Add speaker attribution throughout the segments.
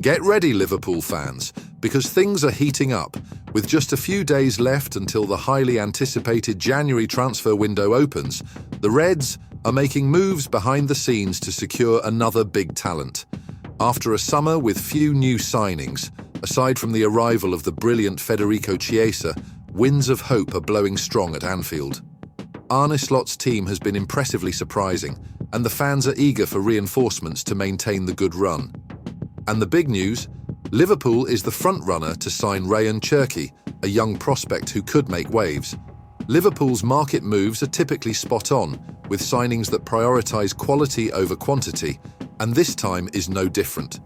Speaker 1: Get ready, Liverpool fans, because things are heating up. With just a few days left until the highly anticipated January transfer window opens, the Reds are making moves behind the scenes to secure another big talent. After a summer with few new signings, aside from the arrival of the brilliant Federico Chiesa, winds of hope are blowing strong at Anfield. Arne Slot's team has been impressively surprising, and the fans are eager for reinforcements to maintain the good run. And the big news? Liverpool is the front-runner to sign Rayan Cherki, a young prospect who could make waves. Liverpool's market moves are typically spot-on, with signings that prioritise quality over quantity, and this time is no different.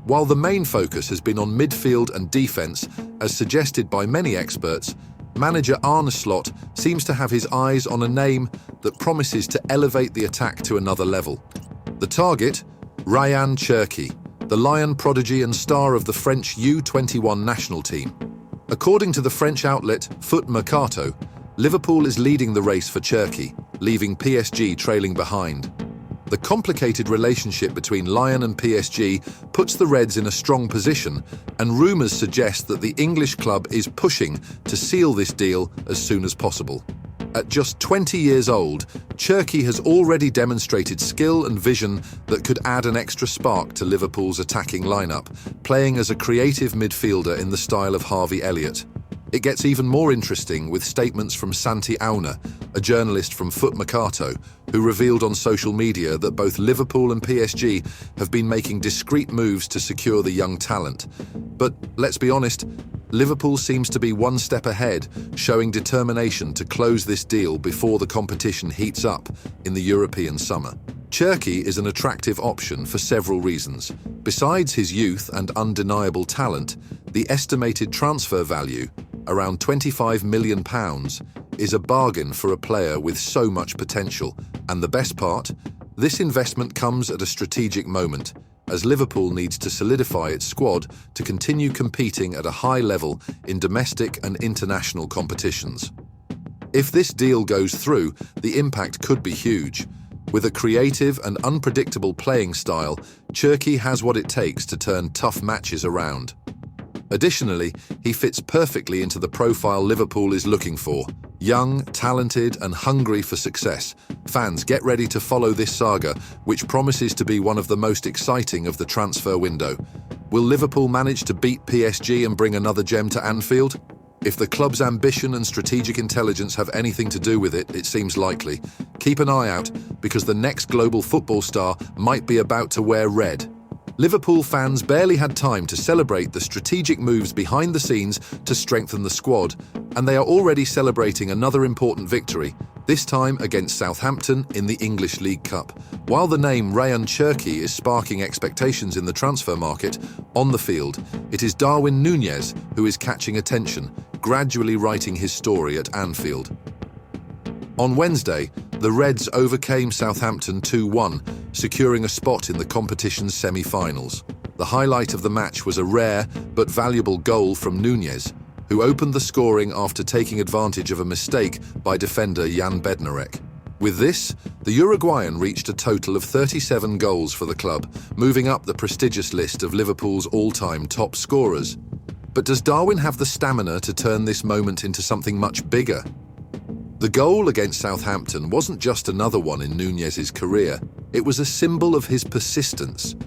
Speaker 1: While the main focus has been on midfield and defence, as suggested by many experts, manager Arne Slot seems to have his eyes on a name that promises to elevate the attack to another level. The target? Rayan Cherki, the Lion prodigy and star of the French U21 national team. According to the French outlet Foot Mercato, Liverpool is leading the race for Cherki, leaving PSG trailing behind. The complicated relationship between Lyon and PSG puts the Reds in a strong position, and rumours suggest that the English club is pushing to seal this deal as soon as possible. At just 20 years old, Cherki has already demonstrated skill and vision that could add an extra spark to Liverpool's attacking lineup, playing as a creative midfielder in the style of Harvey Elliott. It gets even more interesting with statements from Santi Auna, a journalist from Foot Mercato, who revealed on social media that both Liverpool and PSG have been making discreet moves to secure the young talent. But let's be honest, Liverpool seems to be one step ahead, showing determination to close this deal before the competition heats up in the European summer. Cherki is an attractive option for several reasons. Besides his youth and undeniable talent, the estimated transfer value, around £25 million, is a bargain for a player with so much potential. And the best part? This investment comes at a strategic moment, as Liverpool needs to solidify its squad to continue competing at a high level in domestic and international competitions. If this deal goes through, the impact could be huge. With a creative and unpredictable playing style, Cherki has what it takes to turn tough matches around. Additionally, he fits perfectly into the profile Liverpool is looking for. Young, talented, and hungry for success. Fans, get ready to follow this saga, which promises to be one of the most exciting of the transfer window. Will Liverpool manage to beat PSG and bring another gem to Anfield? If the club's ambition and strategic intelligence have anything to do with it, it seems likely. Keep an eye out, because the next global football star might be about to wear red. Liverpool fans barely had time to celebrate the strategic moves behind the scenes to strengthen the squad, and they are already celebrating another important victory, this time against Southampton in the English League Cup. While the name Rayan Cherki is sparking expectations in the transfer market, on the field, it is Darwin Núñez who is catching attention, gradually writing his story at Anfield. On Wednesday, the Reds overcame Southampton 2-1, securing a spot in the competition's semi-finals. The highlight of the match was a rare but valuable goal from Núñez, who opened the scoring after taking advantage of a mistake by defender Jan Bednarek. With this, the Uruguayan reached a total of 37 goals for the club, moving up the prestigious list of Liverpool's all-time top scorers. But does Darwin have the stamina to turn this moment into something much bigger? The goal against Southampton wasn't just another one in Núñez's career, it was a symbol of his persistence.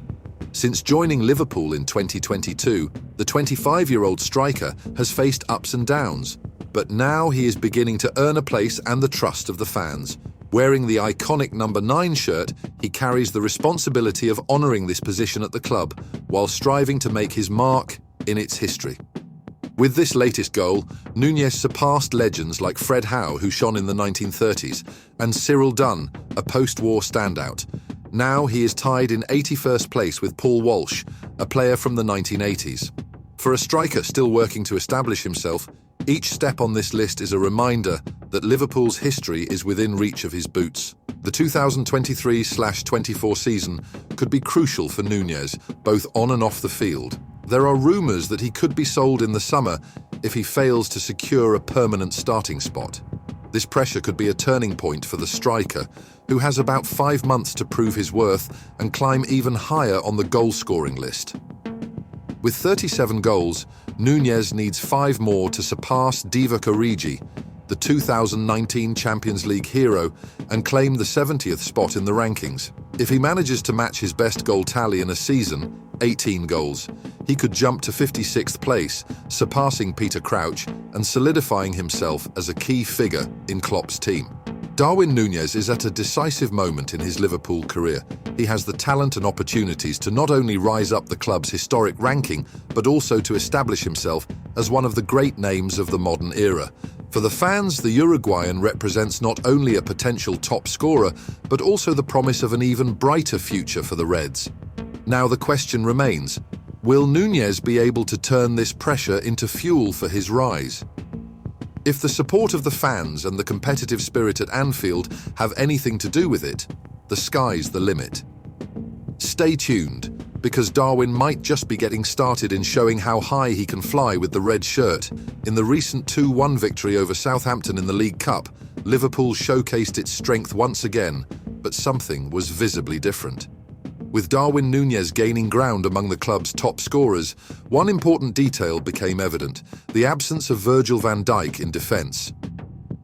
Speaker 1: Since joining Liverpool in 2022, the 25-year-old striker has faced ups and downs, but now he is beginning to earn a place and the trust of the fans. Wearing the iconic number 9 shirt, he carries the responsibility of honouring this position at the club, while striving to make his mark in its history. With this latest goal, Núñez surpassed legends like Fred Howe, who shone in the 1930s, and Cyril Dunn, a post-war standout. Now he is tied in 81st place with Paul Walsh, a player from the 1980s. For a striker still working to establish himself, each step on this list is a reminder that Liverpool's history is within reach of his boots. The 2023/24 season could be crucial for Núñez, both on and off the field. There are rumours that he could be sold in the summer if he fails to secure a permanent starting spot. This pressure could be a turning point for the striker, who has about 5 months to prove his worth and climb even higher on the goal-scoring list. With 37 goals, Núñez needs 5 more to surpass Divock Origi, the 2019 Champions League hero, and claim the 70th spot in the rankings. If he manages to match his best goal tally in a season, 18 goals, he could jump to 56th place, surpassing Peter Crouch and solidifying himself as a key figure in Klopp's team. Darwin Núñez is at a decisive moment in his Liverpool career. He has the talent and opportunities to not only rise up the club's historic ranking, but also to establish himself as one of the great names of the modern era. For the fans, the Uruguayan represents not only a potential top scorer, but also the promise of an even brighter future for the Reds. Now the question remains, will Núñez be able to turn this pressure into fuel for his rise? If the support of the fans and the competitive spirit at Anfield have anything to do with it, the sky's the limit. Stay tuned, because Darwin might just be getting started in showing how high he can fly with the red shirt. In the recent 2-1 victory over Southampton in the League Cup, Liverpool showcased its strength once again, but something was visibly different. With Darwin Núñez gaining ground among the club's top scorers, one important detail became evident: the absence of Virgil van Dijk in defence.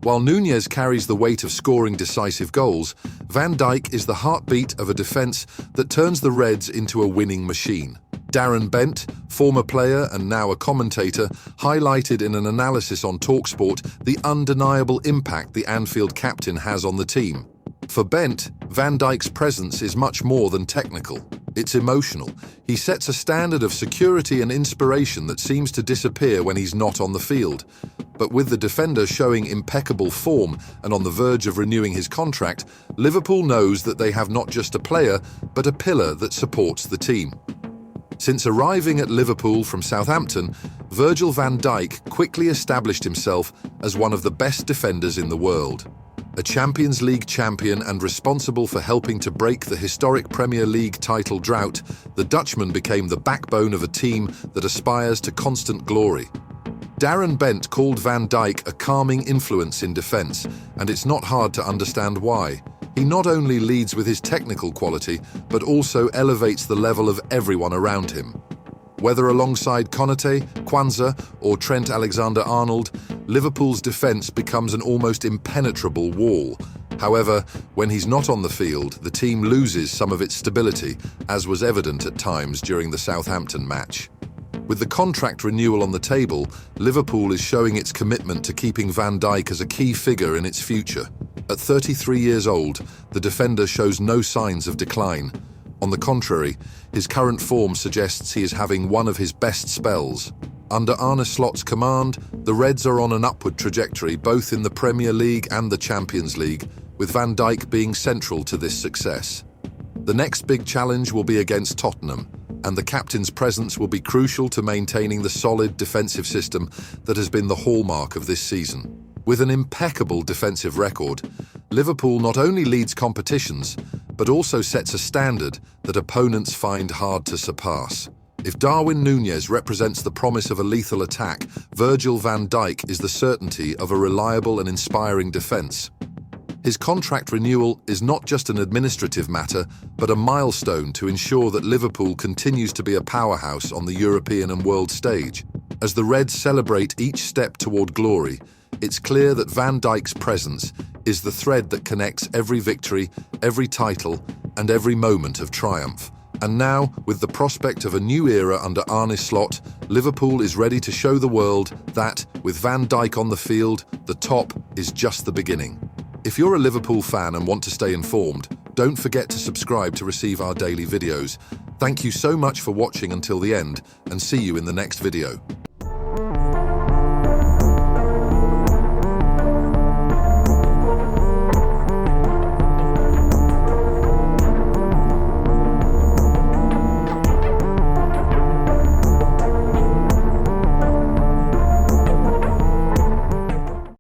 Speaker 1: While Núñez carries the weight of scoring decisive goals, Van Dijk is the heartbeat of a defence that turns the Reds into a winning machine. Darren Bent, former player and now a commentator, highlighted in an analysis on TalkSport the undeniable impact the Anfield captain has on the team. For Bent, Van Dijk's presence is much more than technical. It's emotional. He sets a standard of security and inspiration that seems to disappear when he's not on the field. But with the defender showing impeccable form and on the verge of renewing his contract, Liverpool knows that they have not just a player, but a pillar that supports the team. Since arriving at Liverpool from Southampton, Virgil van Dijk quickly established himself as one of the best defenders in the world. A Champions League champion and responsible for helping to break the historic Premier League title drought, the Dutchman became the backbone of a team that aspires to constant glory. Darren Bent called Van Dijk a calming influence in defence, and it's not hard to understand why. He not only leads with his technical quality, but also elevates the level of everyone around him. Whether alongside Konate, Kwanzaa, or Trent Alexander-Arnold, Liverpool's defence becomes an almost impenetrable wall. However, when he's not on the field, the team loses some of its stability, as was evident at times during the Southampton match. With the contract renewal on the table, Liverpool is showing its commitment to keeping Van Dijk as a key figure in its future. At 33 years old, the defender shows no signs of decline. On the contrary, his current form suggests he is having one of his best spells. Under Arne Slot's command, the Reds are on an upward trajectory both in the Premier League and the Champions League, with Van Dijk being central to this success. The next big challenge will be against Tottenham, and the captain's presence will be crucial to maintaining the solid defensive system that has been the hallmark of this season. With an impeccable defensive record, Liverpool not only leads competitions, but also sets a standard that opponents find hard to surpass. If Darwin Núñez represents the promise of a lethal attack, Virgil van Dijk is the certainty of a reliable and inspiring defence. His contract renewal is not just an administrative matter, but a milestone to ensure that Liverpool continues to be a powerhouse on the European and world stage. As the Reds celebrate each step toward glory, it's clear that Van Dijk's presence is the thread that connects every victory, every title, and every moment of triumph. And now, with the prospect of a new era under Arne Slot, Liverpool is ready to show the world that, with Van Dijk on the field, the top is just the beginning. If you're a Liverpool fan and want to stay informed, don't forget to subscribe to receive our daily videos. Thank you so much for watching until the end, and see you in the next video.